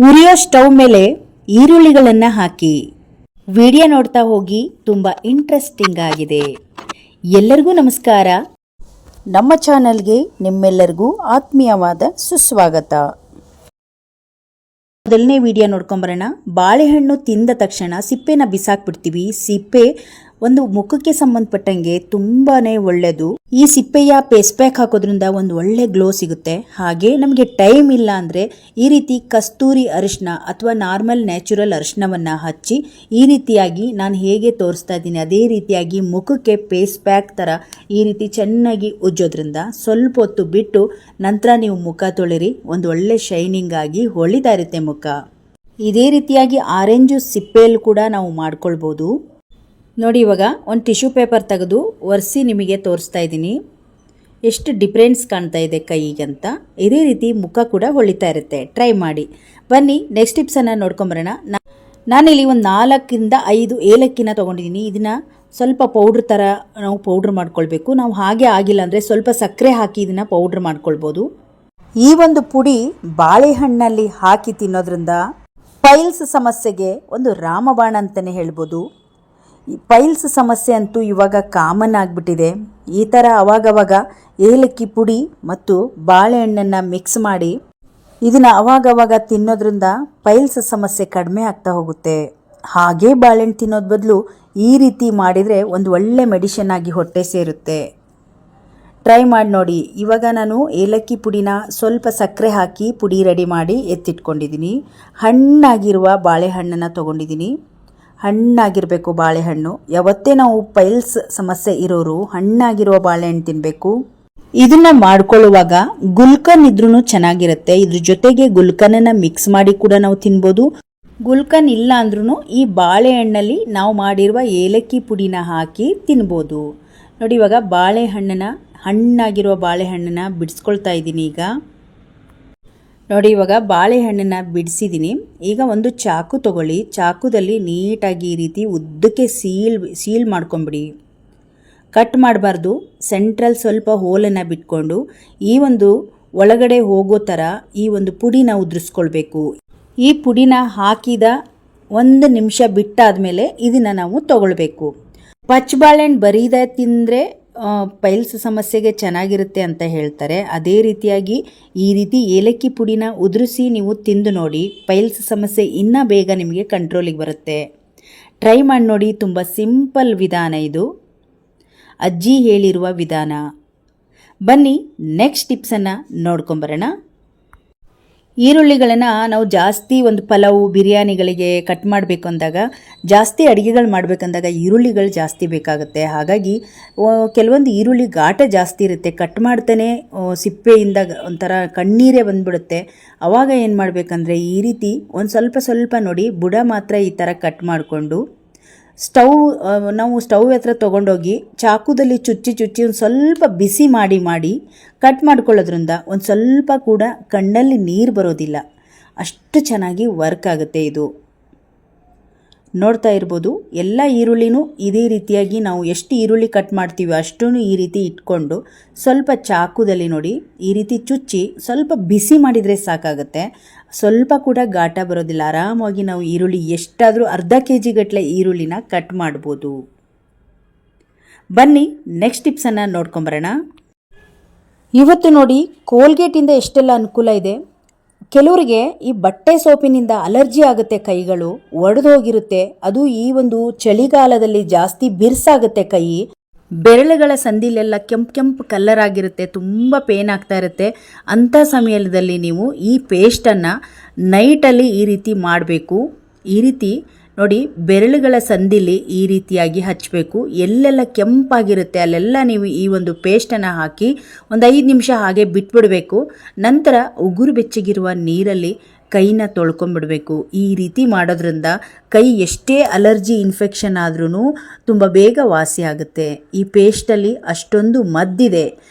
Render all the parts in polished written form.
ಉರಿಯೋ stove ಮೇಲೆ ಈರುಳ್ಳಿಗಳನ್ನು ಹಾಕಿ video ನೋಡ್ತಾ ಹೋಗಿ. ತುಂಬ ಇಂಟ್ರೆಸ್ಟಿಂಗ್ ಆಗಿದೆ. ಎಲ್ಲರಿಗೂ ನಮಸ್ಕಾರ. ನಮ್ಮ ಚಾನಲ್ಗೆ ನಿಮ್ಮೆಲ್ಲರಿಗೂ ಆತ್ಮೀಯವಾದ ಸುಸ್ವಾಗತ. ಮೊದಲನೇ ವಿಡಿಯೋ ನೋಡ್ಕೊಂಬರೋಣ. ಬಾಳೆಹಣ್ಣು ತಿಂದ ತಕ್ಷಣ ಸಿಪ್ಪೆನ ಬಿಸಾಕ್ಬಿಡ್ತೀವಿ. ಸಿಪ್ಪೆ ಒಂದು ಮುಖಕ್ಕೆ ಸಂಬಂಧಪಟ್ಟಂಗೆ ತುಂಬಾನೇ ಒಳ್ಳೆಯದು. ಈ ಸಿಪ್ಪೆಯ ಫೇಸ್ ಪ್ಯಾಕ್ ಹಾಕೋದ್ರಿಂದ ಒಂದು ಒಳ್ಳೆ ಗ್ಲೋ ಸಿಗುತ್ತೆ. ಹಾಗೆ ನಮಗೆ ಟೈಮ್ ಇಲ್ಲ ಅಂದರೆ ಈ ರೀತಿ ಕಸ್ತೂರಿ ಅರಿಶಿನ ಅಥವಾ ನಾರ್ಮಲ್ ನ್ಯಾಚುರಲ್ ಅರಿಶಿನವನ್ನು ಹಚ್ಚಿ ಈ ರೀತಿಯಾಗಿ ನಾನು ಹೇಗೆ ತೋರಿಸ್ತಾ ಇದ್ದೀನಿ ಅದೇ ರೀತಿಯಾಗಿ ಮುಖಕ್ಕೆ ಫೇಸ್ ಪ್ಯಾಕ್ ಥರ ಈ ರೀತಿ ಚೆನ್ನಾಗಿ ಉಜ್ಜೋದ್ರಿಂದ ಸ್ವಲ್ಪ ಹೊತ್ತು ಬಿಟ್ಟು ನಂತರ ನೀವು ಮುಖ ತೊಳಿರಿ. ಒಂದು ಒಳ್ಳೆ ಶೈನಿಂಗ್ ಆಗಿ ಹೊಳಿತಾ ಇರುತ್ತೆ ಮುಖ. ಇದೇ ರೀತಿಯಾಗಿ ಆರೆಂಜು ಸಿಪ್ಪೆಯಲ್ಲಿ ಕೂಡ ನಾವು ಮಾಡ್ಕೊಳ್ಬೋದು. ನೋಡಿ, ಇವಾಗ ಒಂದು ಟಿಶ್ಯೂ ಪೇಪರ್ ತೆಗೆದು ಒರೆಸಿ ನಿಮಗೆ ತೋರಿಸ್ತಾ ಇದ್ದೀನಿ ಎಷ್ಟು ಡಿಫ್ರೆನ್ಸ್ ಕಾಣ್ತಾ ಇದೆ ಕೈಗಂತ. ಇದೇ ರೀತಿ ಮುಖ ಕೂಡ ಹೊಳಿತಾ ಇರುತ್ತೆ. ಟ್ರೈ ಮಾಡಿ. ಬನ್ನಿ ನೆಕ್ಸ್ಟ್ ಟಿಪ್ಸನ್ನು ನೋಡ್ಕೊಂಬರೋಣ. ನಾನಿಲ್ಲಿ ಒಂದು 4-5 ಏಲಕ್ಕಿನ ತೊಗೊಂಡಿದ್ದೀನಿ. ಇದನ್ನು ಸ್ವಲ್ಪ ಪೌಡ್ರ್ ಥರ ನಾವು ಪೌಡ್ರ್ ಮಾಡ್ಕೊಳ್ಬೇಕು. ನಾವು ಹಾಗೆ ಆಗಿಲ್ಲ ಅಂದರೆ ಸ್ವಲ್ಪ ಸಕ್ಕರೆ ಹಾಕಿ ಇದನ್ನು ಪೌಡ್ರ್ ಮಾಡ್ಕೊಳ್ಬೋದು. ಈ ಒಂದು ಪುಡಿ ಬಾಳೆಹಣ್ಣಲ್ಲಿ ಹಾಕಿ ತಿನ್ನೋದ್ರಿಂದ ಪೈಲ್ಸ್ ಸಮಸ್ಯೆಗೆ ಒಂದು ರಾಮಬಾಣ ಅಂತಲೇ ಹೇಳ್ಬೋದು. ಈ ಪೈಲ್ಸ್ ಸಮಸ್ಯೆ ಅಂತೂ ಇವಾಗ ಕಾಮನ್ ಆಗಿಬಿಟ್ಟಿದೆ. ಈ ಥರ ಅವಾಗವಾಗ ಏಲಕ್ಕಿ ಪುಡಿ ಮತ್ತು ಬಾಳೆಹಣ್ಣನ್ನು ಮಿಕ್ಸ್ ಮಾಡಿ ಇದನ್ನು ಅವಾಗವಾಗ ತಿನ್ನೋದ್ರಿಂದ ಪೈಲ್ಸ್ ಸಮಸ್ಯೆ ಕಡಿಮೆ ಆಗ್ತಾ ಹೋಗುತ್ತೆ. ಹಾಗೆ ಬಾಳೆಹಣ್ಣು ತಿನ್ನೋದು ಬದಲು ಈ ರೀತಿ ಮಾಡಿದರೆ ಒಂದು ಒಳ್ಳೆ ಮೆಡಿಷನ್ ಆಗಿ ಹೊಟ್ಟೆ ಸೇರುತ್ತೆ. ಟ್ರೈ ಮಾಡಿ ನೋಡಿ. ಇವಾಗ ನಾನು ಏಲಕ್ಕಿ ಪುಡಿನ ಸ್ವಲ್ಪ ಸಕ್ಕರೆ ಹಾಕಿ ಪುಡಿ ರೆಡಿ ಮಾಡಿ ಎತ್ತಿಟ್ಕೊಂಡಿದ್ದೀನಿ. ಹಣ್ಣಾಗಿರುವ ಬಾಳೆಹಣ್ಣನ್ನು ತೊಗೊಂಡಿದ್ದೀನಿ. ಹಣ್ಣಾಗಿರಬೇಕು ಬಾಳೆಹಣ್ಣು. ಯಾವತ್ತೇ ನಾವು ಪೈಲ್ಸ್ ಸಮಸ್ಯೆ ಇರೋರು ಹಣ್ಣಾಗಿರುವ ಬಾಳೆಹಣ್ಣು ತಿನ್ನಬೇಕು. ಇದನ್ನು ಮಾಡ್ಕೊಳ್ಳುವಾಗ ಗುಲ್ಕನ್ ಇದ್ರೂ ಚೆನ್ನಾಗಿರುತ್ತೆ. ಇದ್ರ ಜೊತೆಗೆ ಗುಲ್ಕನನ್ನು ಮಿಕ್ಸ್ ಮಾಡಿ ಕೂಡ ನಾವು ತಿನ್ಬೋದು. ಗುಲ್ಕನ್ ಇಲ್ಲ ಅಂದ್ರೂ ಈ ಬಾಳೆಹಣ್ಣಲ್ಲಿ ನಾವು ಮಾಡಿರುವ ಏಲಕ್ಕಿ ಪುಡಿನ ಹಾಕಿ ತಿನ್ಬೋದು. ನೋಡಿ, ಇವಾಗ ಹಣ್ಣಾಗಿರುವ ಬಾಳೆಹಣ್ಣನ್ನು ಬಿಡಿಸ್ಕೊಳ್ತಾ ಇದ್ದೀನಿ. ಈಗ ನೋಡಿ, ಇವಾಗ ಬಾಳೆಹಣ್ಣನ್ನು ಬಿಡಿಸಿದ್ದೀನಿ. ಈಗ ಒಂದು ಚಾಕು ತಗೊಳ್ಳಿ. ಚಾಕುದಲ್ಲಿ ನೀಟಾಗಿ ಈ ರೀತಿ ಉದ್ದಕ್ಕೆ ಸೀಲ್ ಮಾಡ್ಕೊಂಬಿಡಿ. ಕಟ್ ಮಾಡಬಾರ್ದು. ಸೆಂಟ್ರಲ್ ಸ್ವಲ್ಪ ಹೋಲನ್ನು ಬಿಟ್ಕೊಂಡು ಈ ಒಂದು ಒಳಗಡೆ ಹೋಗೋ ಥರ ಈ ಒಂದು ಪುಡಿನ ಉದುರಿಸ್ಕೊಳ್ಬೇಕು. ಈ ಪುಡಿನ ಹಾಕಿದ 1 ನಿಮಿಷ ಬಿಟ್ಟಾದಮೇಲೆ ಇದನ್ನು ನಾವು ತಗೊಳ್ಬೇಕು. ಪಚ್ಚ ಬಾಳೆಹಣ್ಣು ಬರೀದೆ ತಿಂದರೆ ಪೈಲ್ಸ್ ಸಮಸ್ಯೆಗೆ ಚೆನ್ನಾಗಿರುತ್ತೆ ಅಂತ ಹೇಳ್ತಾರೆ. ಅದೇ ರೀತಿಯಾಗಿ ಈ ರೀತಿ ಏಲಕ್ಕಿ ಪುಡಿನ ಉದುರಿಸಿ ನೀವು ತಿಂದು ನೋಡಿ. ಪೈಲ್ಸ್ ಸಮಸ್ಯೆ ಇನ್ನೂ ಬೇಗ ನಿಮಗೆ ಕಂಟ್ರೋಲಿಗೆ ಬರುತ್ತೆ. ಟ್ರೈ ಮಾಡಿ ನೋಡಿ. ತುಂಬ ಸಿಂಪಲ್ ವಿಧಾನ ಇದು. ಅಜ್ಜಿ ಹೇಳಿರುವ ವಿಧಾನ. ಬನ್ನಿ ನೆಕ್ಸ್ಟ್ ಟಿಪ್ಸನ್ನು ನೋಡ್ಕೊಂಬರೋಣ. ಈರುಳ್ಳಿಗಳನ್ನು ನಾವು ಜಾಸ್ತಿ ಒಂದು ಪಲಾವು ಬಿರಿಯಾನಿಗಳಿಗೆ ಕಟ್ ಮಾಡಬೇಕು ಅಂದಾಗ, ಜಾಸ್ತಿ ಅಡುಗೆಗಳು ಮಾಡಬೇಕಂದಾಗ ಈರುಳ್ಳಿಗಳು ಜಾಸ್ತಿ ಬೇಕಾಗುತ್ತೆ. ಹಾಗಾಗಿ ಕೆಲವೊಂದು ಈರುಳ್ಳಿ ಘಾಟ ಜಾಸ್ತಿ ಇರುತ್ತೆ. ಕಟ್ ಮಾಡ್ತಾನೆ ಸಿಪ್ಪೆಯಿಂದ ಒಂಥರ ಕಣ್ಣೀರೇ ಬಂದ್ಬಿಡುತ್ತೆ. ಆವಾಗ ಏನು ಮಾಡಬೇಕಂದ್ರೆ ಈ ರೀತಿ ಒಂದು ಸ್ವಲ್ಪ ನೋಡಿ ಬುಡ ಮಾತ್ರ ಈ ಥರ ಕಟ್ ಮಾಡಿಕೊಂಡು ನಾವು ಸ್ಟವ್ ಹತ್ರ ತೊಗೊಂಡೋಗಿ ಚಾಕುದಲ್ಲಿ ಚುಚ್ಚಿ ಒಂದು ಸ್ವಲ್ಪ ಬಿಸಿ ಮಾಡಿ ಕಟ್ ಮಾಡ್ಕೊಳ್ಳೋದ್ರಿಂದ ಒಂದು ಸ್ವಲ್ಪ ಕೂಡ ಕಣ್ಣಲ್ಲಿ ನೀರು ಬರೋದಿಲ್ಲ. ಅಷ್ಟು ಚೆನ್ನಾಗಿ ವರ್ಕ್ ಆಗುತ್ತೆ ಇದು. ನೋಡ್ತಾ ಇರ್ಬೋದು. ಎಲ್ಲ ಈರುಳ್ಳಿನೂ ಇದೇ ರೀತಿಯಾಗಿ ನಾವು ಎಷ್ಟು ಈರುಳ್ಳಿ ಕಟ್ ಮಾಡ್ತೀವಿ ಅಷ್ಟೂ ಈ ರೀತಿ ಇಟ್ಕೊಂಡು ಸ್ವಲ್ಪ ಚಾಕುದಲ್ಲಿ ನೋಡಿ ಈ ರೀತಿ ಚುಚ್ಚಿ ಸ್ವಲ್ಪ ಬಿಸಿ ಮಾಡಿದರೆ ಸಾಕಾಗುತ್ತೆ. ಸ್ವಲ್ಪ ಕೂಡ ಘಾಟ ಬರೋದಿಲ್ಲ. ಆರಾಮಾಗಿ ನಾವು ಈರುಳ್ಳಿ ಎಷ್ಟಾದರೂ ಅರ್ಧ kg ಗಟ್ಟಲೆ ಈರುಳ್ಳಿನ ಕಟ್ ಮಾಡ್ಬೋದು. ಬನ್ನಿ ನೆಕ್ಸ್ಟ್ ಟಿಪ್ಸನ್ನು ನೋಡ್ಕೊಂಬರೋಣ. ಇವತ್ತು ನೋಡಿ ಕೋಲ್ಗೇಟಿಂದ ಎಷ್ಟೆಲ್ಲ ಅನುಕೂಲ ಇದೆ. ಕೆಲವರಿಗೆ ಈ ಬಟ್ಟೆ ಸೋಪಿನಿಂದ ಅಲರ್ಜಿ ಆಗುತ್ತೆ. ಕೈಗಳು ಒಡೆದು ಹೋಗಿರುತ್ತೆ. ಅದು ಈ ಒಂದು ಚಳಿಗಾಲದಲ್ಲಿ ಜಾಸ್ತಿ ಬಿರ್ಸಾಗುತ್ತೆ. ಕೈ ಬೆರಳುಗಳ ಸಂದಿಲೆಲ್ಲ ಕೆಂಪು ಕಲರ್ ಆಗಿರುತ್ತೆ. ತುಂಬ ಪೇನ್ ಆಗ್ತಾ ಇರುತ್ತೆ. ಅಂಥ ಸಮಯದಲ್ಲಿ ನೀವು ಈ ಪೇಸ್ಟನ್ನು ನೈಟಲ್ಲಿ ಈ ರೀತಿ ಮಾಡಬೇಕು. ಈ ರೀತಿ ನೋಡಿ ಬೆರಳುಗಳ ಸಂದಿಲಿ ಈ ರೀತಿಯಾಗಿ ಹಚ್ಚಬೇಕು. ಎಲ್ಲೆಲ್ಲ ಕೆಂಪಾಗಿರುತ್ತೆ ಅಲ್ಲೆಲ್ಲ ನೀವು ಈ ಒಂದು ಪೇಸ್ಟನ್ನು ಹಾಕಿ ಒಂದು 5 ನಿಮಿಷ ಹಾಗೆ ಬಿಟ್ಬಿಡಬೇಕು. ನಂತರ ಉಗುರು ಬೆಚ್ಚಗಿರುವ ನೀರಲ್ಲಿ ಕೈನ ತೊಳ್ಕೊಂಬಿಡಬೇಕು. ಈ ರೀತಿ ಮಾಡೋದ್ರಿಂದ ಕೈ ಎಷ್ಟೇ ಅಲರ್ಜಿ ಇನ್ಫೆಕ್ಷನ್ ಆದ್ರೂ ತುಂಬ ಬೇಗ ವಾಸಿ ಆಗುತ್ತೆ. ಈ ಪೇಸ್ಟಲ್ಲಿ ಅಷ್ಟೊಂದು ಮದ್ದಿದೆ.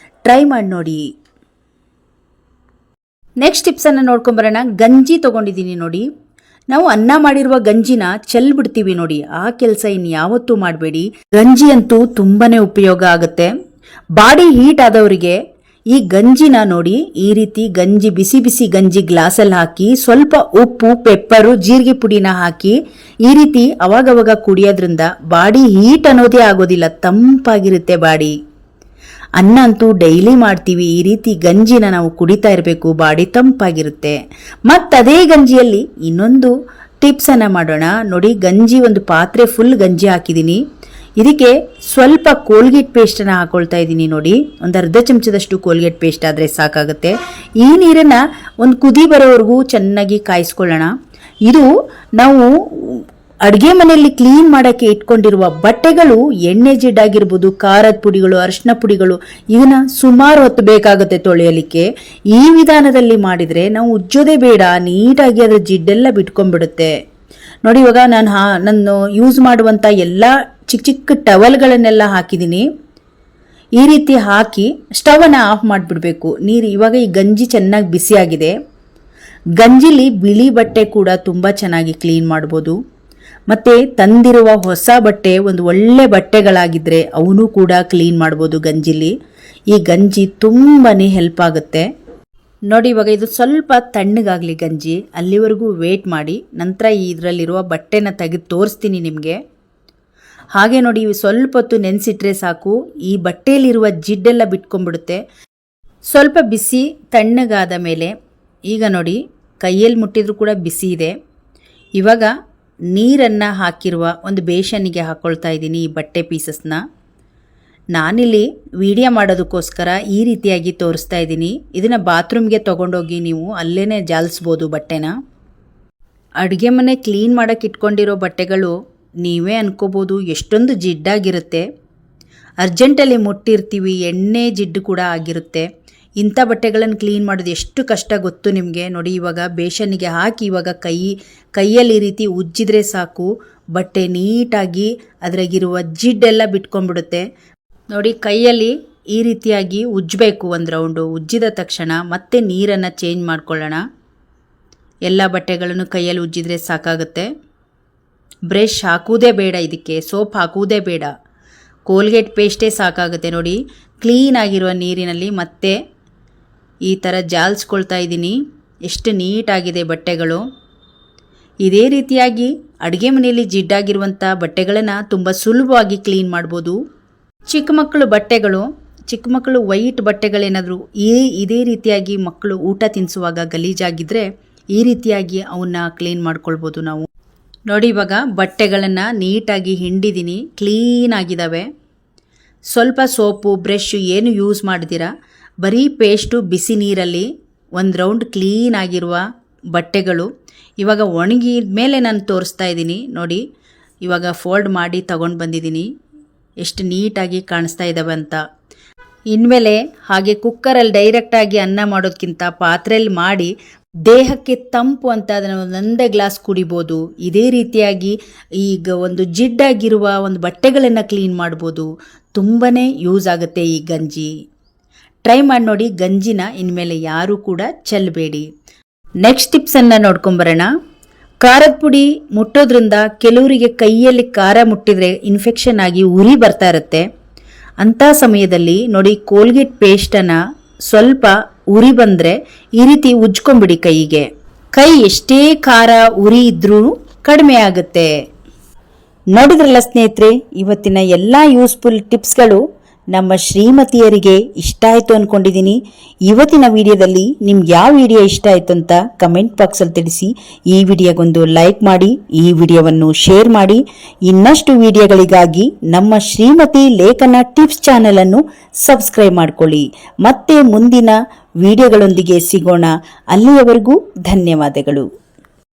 ಟ್ರೈ ಮಾಡಿ ನೋಡಿ. ನೆಕ್ಸ್ಟ್ ಟಿಪ್ಸನ್ನು ನೋಡ್ಕೊಂಬರೋಣ. ಗಂಜಿ ತೊಗೊಂಡಿದ್ದೀನಿ ನೋಡಿ. ನಾವು ಅನ್ನ ಮಾಡಿರುವ ಗಂಜಿನ ಚೆಲ್ಬಿಡ್ತೀವಿ ನೋಡಿ. ಆ ಕೆಲಸ ಇನ್ಯಾವತ್ತೂ ಮಾಡಬೇಡಿ. ಗಂಜಿ ಅಂತೂ ತುಂಬಾನೇ ಉಪಯೋಗ ಆಗುತ್ತೆ. ಬಾಡಿ ಹೀಟ್ ಆದವರಿಗೆ ಈ ಗಂಜಿನ ನೋಡಿ, ಈ ರೀತಿ ಗಂಜಿ ಬಿಸಿ ಬಿಸಿ ಗಂಜಿ ಗ್ಲಾಸಲ್ಲಿ ಹಾಕಿ ಸ್ವಲ್ಪ ಉಪ್ಪು, ಪೆಪ್ಪರು, ಜೀರಿಗೆ ಪುಡಿನ ಹಾಕಿ ಈ ರೀತಿ ಅವಾಗವಾಗ ಕುಡಿಯೋದ್ರಿಂದ ಬಾಡಿ ಹೀಟ್ ಅನ್ನೋದೇ ಆಗೋದಿಲ್ಲ, ತಂಪಾಗಿರುತ್ತೆ ಬಾಡಿ. ಅನ್ನ ಅಂತೂ ಡೈಲಿ ಮಾಡ್ತೀವಿ, ಈ ರೀತಿ ಗಂಜಿನ ನಾವು ಕುಡಿತಾ ಇರಬೇಕು, ಬಾಡಿ ತಂಪಾಗಿರುತ್ತೆ. ಅದೇ ಗಂಜಿಯಲ್ಲಿ ಇನ್ನೊಂದು ಟಿಪ್ಸ್ ಅನ್ನ ಮಾಡೋಣ ನೋಡಿ. ಗಂಜಿ ಒಂದು ಪಾತ್ರೆ ಫುಲ್ ಗಂಜಿ ಹಾಕಿದ್ದೀನಿ. ಇದಕ್ಕೆ ಸ್ವಲ್ಪ ಕೋಲ್ಗೇಟ್ ಪೇಸ್ಟನ್ನು ಹಾಕೊಳ್ತಾ ಇದ್ದೀನಿ ನೋಡಿ. ಒಂದು ಅರ್ಧ ಚಮಚದಷ್ಟು ಕೋಲ್ಗೇಟ್ ಪೇಸ್ಟ್ ಆದರೆ ಸಾಕಾಗುತ್ತೆ. ಈ ನೀರನ್ನು ಒಂದು ಕುದಿ ಬರೋವರೆಗೂ ಚೆನ್ನಾಗಿ ಕಾಯಿಸ್ಕೊಳ್ಳೋಣ. ಇದು ನಾವು ಅಡುಗೆ ಮನೆಯಲ್ಲಿ ಕ್ಲೀನ್ ಮಾಡೋಕ್ಕೆ ಇಟ್ಕೊಂಡಿರುವ ಬಟ್ಟೆಗಳು, ಎಣ್ಣೆ ಜಿಡ್ಡಾಗಿರ್ಬೋದು, ಖಾರದ ಪುಡಿಗಳು, ಅರಿಶಿನ ಪುಡಿಗಳು, ಇದನ್ನ ಸುಮಾರು ಹೊತ್ತು ಬೇಕಾಗುತ್ತೆ ತೊಳೆಯಲಿಕ್ಕೆ. ಈ ವಿಧಾನದಲ್ಲಿ ಮಾಡಿದರೆ ನಾವು ಉಜ್ಜೋದೇ ಬೇಡ, ನೀಟಾಗಿ ಅದರ ಜಿಡ್ಡೆಲ್ಲ ಬಿಟ್ಕೊಂಡ್ಬಿಡುತ್ತೆ ನೋಡಿ. ಇವಾಗ ನಾನು ಯೂಸ್ ಮಾಡುವಂಥ ಎಲ್ಲ ಚಿಕ್ಕ ಚಿಕ್ಕ ಟವಲ್ಗಳನ್ನೆಲ್ಲ ಹಾಕಿದ್ದೀನಿ. ಈ ರೀತಿ ಹಾಕಿ ಸ್ಟವನ್ನು ಆಫ್ ಮಾಡಿಬಿಡ್ಬೇಕು. ನೀರು ಇವಾಗ ಈ ಗಂಜಿ ಚೆನ್ನಾಗಿ ಬಿಸಿಯಾಗಿದೆ. ಗಂಜಿಲಿ ಬಿಳಿ ಬಟ್ಟೆ ಕೂಡ ತುಂಬ ಚೆನ್ನಾಗಿ ಕ್ಲೀನ್ ಮಾಡ್ಬೋದು. ಮತ್ತು ತಂದಿರುವ ಹೊಸ ಬಟ್ಟೆ ಒಂದು ಒಳ್ಳೆ ಬಟ್ಟೆಗಳಾಗಿದ್ದರೆ ಅವನು ಕೂಡ ಕ್ಲೀನ್ ಮಾಡ್ಬೋದು ಗಂಜಿಲಿ. ಈ ಗಂಜಿ ತುಂಬಾ ಹೆಲ್ಪ್ ಆಗುತ್ತೆ ನೋಡಿ. ಇವಾಗ ಇದು ಸ್ವಲ್ಪ ತಣ್ಣಗಾಗಲಿ ಗಂಜಿ, ಅಲ್ಲಿವರೆಗೂ ವೇಟ್ ಮಾಡಿ. ನಂತರ ಇದರಲ್ಲಿರುವ ಬಟ್ಟೆನ ತೆಗೆದು ತೋರಿಸ್ತೀನಿ ನಿಮಗೆ. ಹಾಗೆ ನೋಡಿ, ಇವು ಸ್ವಲ್ಪ ಹೊತ್ತು ನೆನೆಸಿಟ್ರೆ ಸಾಕು, ಈ ಬಟ್ಟೆಯಲ್ಲಿರುವ ಜಿಡ್ಡೆಲ್ಲ ಬಿಟ್ಕೊಂಡ್ಬಿಡುತ್ತೆ. ಸ್ವಲ್ಪ ಬಿಸಿ ತಣ್ಣಗಾದ ಮೇಲೆ ಈಗ ನೋಡಿ, ಕೈಯಲ್ಲಿ ಮುಟ್ಟಿದ್ರೂ ಕೂಡ ಬಿಸಿ ಇದೆ. ಇವಾಗ ನೀರನ್ನು ಹಾಕಿರುವ ಒಂದು ಬೇಷನ್ನಿಗೆ ಹಾಕ್ಕೊಳ್ತಾ ಇದ್ದೀನಿ ಈ ಬಟ್ಟೆ ಪೀಸಸ್ನ. ನಾನಿಲ್ಲಿ ವಿಡಿಯೋ ಮಾಡೋದಕ್ಕೋಸ್ಕರ ಈ ರೀತಿಯಾಗಿ ತೋರಿಸ್ತಾ ಇದ್ದೀನಿ. ಇದನ್ನು ಬಾತ್ರೂಮ್ಗೆ ತೊಗೊಂಡೋಗಿ ನೀವು ಅಲ್ಲೇ ಜಾಲಿಸ್ಬೋದು ಬಟ್ಟೆನ. ಅಡುಗೆ ಮನೆ ಕ್ಲೀನ್ ಮಾಡೋಕ್ಕೆ ಇಟ್ಕೊಂಡಿರೋ ಬಟ್ಟೆಗಳು ನೀವೇ ಅನ್ಕೋಬೋದು ಎಷ್ಟೊಂದು ಜಿಡ್ಡಾಗಿರುತ್ತೆ. ಅರ್ಜೆಂಟಲ್ಲಿ ಮುಟ್ಟಿರ್ತೀವಿ, ಎಣ್ಣೆ ಜಿಡ್ಡು ಕೂಡ ಆಗಿರುತ್ತೆ. ಇಂಥ ಬಟ್ಟೆಗಳನ್ನು ಕ್ಲೀನ್ ಮಾಡೋದು ಎಷ್ಟು ಕಷ್ಟ ಗೊತ್ತು ನಿಮಗೆ. ನೋಡಿ, ಇವಾಗ ಬೇಷನ್ನಿಗೆ ಹಾಕಿ ಇವಾಗ ಕೈಯಲ್ಲಿ ಈ ರೀತಿ ಉಜ್ಜಿದ್ರೆ ಸಾಕು, ಬಟ್ಟೆ ನೀಟಾಗಿ ಅದ್ರಾಗಿರುವ ಜಿಡ್ಡೆಲ್ಲ ಬಿಟ್ಕೊಂಡ್ಬಿಡುತ್ತೆ ನೋಡಿ. ಕೈಯಲ್ಲಿ ಈ ರೀತಿಯಾಗಿ ಉಜ್ಜಬೇಕು. ಒಂದು ರೌಂಡು ಉಜ್ಜಿದ ತಕ್ಷಣ ಮತ್ತೆ ನೀರನ್ನು ಚೇಂಜ್ ಮಾಡ್ಕೊಳ್ಳೋಣ. ಎಲ್ಲ ಬಟ್ಟೆಗಳನ್ನು ಕೈಯಲ್ಲಿ ಉಜ್ಜಿದ್ರೆ ಸಾಕಾಗುತ್ತೆ. ಬ್ರಷ್ ಹಾಕುವುದೇ ಬೇಡ, ಇದಕ್ಕೆ ಸೋಪ್ ಹಾಕುವುದೇ ಬೇಡ, ಕೋಲ್ಗೇಟ್ ಪೇಸ್ಟೇ ಸಾಕಾಗುತ್ತೆ ನೋಡಿ. ಕ್ಲೀನಾಗಿರುವ ನೀರಿನಲ್ಲಿ ಮತ್ತೆ ಈ ಥರ ಜಾಲಿಸ್ಕೊಳ್ತಾ ಇದ್ದೀನಿ. ಎಷ್ಟು ನೀಟಾಗಿದೆ ಬಟ್ಟೆಗಳು. ಇದೇ ರೀತಿಯಾಗಿ ಅಡುಗೆ ಮನೆಯಲ್ಲಿ ಜಿಡ್ಡಾಗಿರುವಂಥ ಬಟ್ಟೆಗಳನ್ನು ತುಂಬ ಸುಲಭವಾಗಿ ಕ್ಲೀನ್ ಮಾಡ್ಬೋದು. ಚಿಕ್ಕ ಮಕ್ಕಳು ಬಟ್ಟೆಗಳು, ಚಿಕ್ಕ ಮಕ್ಕಳು ವೈಟ್ ಬಟ್ಟೆಗಳೇನಾದರೂ ಇದೇ ರೀತಿಯಾಗಿ ಮಕ್ಕಳು ಊಟ ತಿನ್ನಿಸುವಾಗ ಗಲೀಜಾಗಿದ್ದರೆ ಈ ರೀತಿಯಾಗಿ ಅವನ್ನ ಕ್ಲೀನ್ ಮಾಡ್ಕೊಳ್ಬೋದು ನಾವು ನೋಡಿ. ಇವಾಗ ಬಟ್ಟೆಗಳನ್ನು ನೀಟಾಗಿ ಹಿಂಡಿದ್ದೀನಿ, ಕ್ಲೀನಾಗಿದ್ದಾವೆ. ಸ್ವಲ್ಪ ಸೋಪು, ಬ್ರಷ್ ಏನು ಯೂಸ್ ಮಾಡಿದಿರಾ, ಬರೀ ಪೇಸ್ಟು, ಬಿಸಿ ನೀರಲ್ಲಿ ಒಂದು ರೌಂಡ್ ಕ್ಲೀನಾಗಿರುವ ಬಟ್ಟೆಗಳು. ಇವಾಗ ಒಣಗಿದ ಮೇಲೆ ನಾನು ತೋರಿಸ್ತಾ ಇದ್ದೀನಿ ನೋಡಿ. ಇವಾಗ ಫೋಲ್ಡ್ ಮಾಡಿ ತಗೊಂಡು ಬಂದಿದ್ದೀನಿ, ಎಷ್ಟು ನೀಟಾಗಿ ಕಾಣಿಸ್ತಾ ಇದ್ದಾವೆ ಅಂತ. ಇನ್ಮೇಲೆ ಹಾಗೆ ಕುಕ್ಕರಲ್ಲಿ ಡೈರೆಕ್ಟಾಗಿ ಅನ್ನ ಮಾಡೋದಕ್ಕಿಂತ ಪಾತ್ರೆಯಲ್ಲಿ ಮಾಡಿ ದೇಹಕ್ಕೆ ತಂಪು ಅಂತ ಅದನ್ನು ಒಂದೇ ಗ್ಲಾಸ್ ಕುಡಿಬೋದು. ಇದೇ ರೀತಿಯಾಗಿ ಈಗ ಒಂದು ಜಿಡ್ಡಾಗಿರುವ ಒಂದು ಬಟ್ಟೆಗಳನ್ನು ಕ್ಲೀನ್ ಮಾಡ್ಬೋದು. ತುಂಬಾ ಯೂಸ್ ಆಗುತ್ತೆ ಈ ಗಂಜಿ. ಟ್ರೈ ಮಾಡಿ ನೋಡಿ ಗಂಜಿನ. ಇನ್ಮೇಲೆ ಯಾರೂ ಕೂಡ ಚೆಲ್ಲಬೇಡಿ. ನೆಕ್ಸ್ಟ್ ಟಿಪ್ಸನ್ನು ನೋಡ್ಕೊಂಬರೋಣ. ಖಾರದ ಪುಡಿ ಮುಟ್ಟೋದ್ರಿಂದ ಕೆಲವರಿಗೆ ಕೈಯಲ್ಲಿ ಖಾರ ಮುಟ್ಟಿದ್ರೆ ಇನ್ಫೆಕ್ಷನ್ ಆಗಿ ಉರಿ ಬರ್ತಾ ಇರುತ್ತೆ. ಅಂಥ ಸಮಯದಲ್ಲಿ ನೋಡಿ, ಕೋಲ್ಗೇಟ್ ಪೇಸ್ಟನ್ನು ಸ್ವಲ್ಪ ಉರಿ ಬಂದರೆ ಈ ರೀತಿ ಉಜ್ಕೊಂಬಿಡಿ ಕೈಗೆ. ಕೈ ಎಷ್ಟೇ ಖಾರ ಉರಿ ಇದ್ರೂ ಕಡಿಮೆ ಆಗುತ್ತೆ. ನೋಡಿದ್ರಲ್ಲ ಸ್ನೇಹಿತರೆ, ಇವತ್ತಿನ ಎಲ್ಲ ಯೂಸ್ಫುಲ್ ಟಿಪ್ಸ್ಗಳು ನಮ್ಮ ಶ್ರೀಮತಿಯರಿಗೆ ಇಷ್ಟ ಆಯಿತು ಅಂದ್ಕೊಂಡಿದ್ದೀನಿ. ಇವತ್ತಿನ ವಿಡಿಯೋದಲ್ಲಿ ನಿಮ್ಗೆ ಯಾವ ವಿಡಿಯೋ ಇಷ್ಟ ಆಯಿತು ಅಂತ ಕಮೆಂಟ್ ಬಾಕ್ಸಲ್ಲಿ ತಿಳಿಸಿ. ಈ ವಿಡಿಯೋಗೊಂದು ಲೈಕ್ ಮಾಡಿ, ಈ ವಿಡಿಯೋವನ್ನು ಶೇರ್ ಮಾಡಿ. ಇನ್ನಷ್ಟು ವಿಡಿಯೋಗಳಿಗಾಗಿ ನಮ್ಮ ಶ್ರೀಮತಿ ಲೇಖನ ಟಿಪ್ಸ್ ಚಾನೆಲನ್ನು ಸಬ್ಸ್ಕ್ರೈಬ್ ಮಾಡಿಕೊಳ್ಳಿ. ಮತ್ತೆ ಮುಂದಿನ ವಿಡಿಯೋಗಳೊಂದಿಗೆ ಸಿಗೋಣ. ಅಲ್ಲಿಯವರೆಗೂ ಧನ್ಯವಾದಗಳು.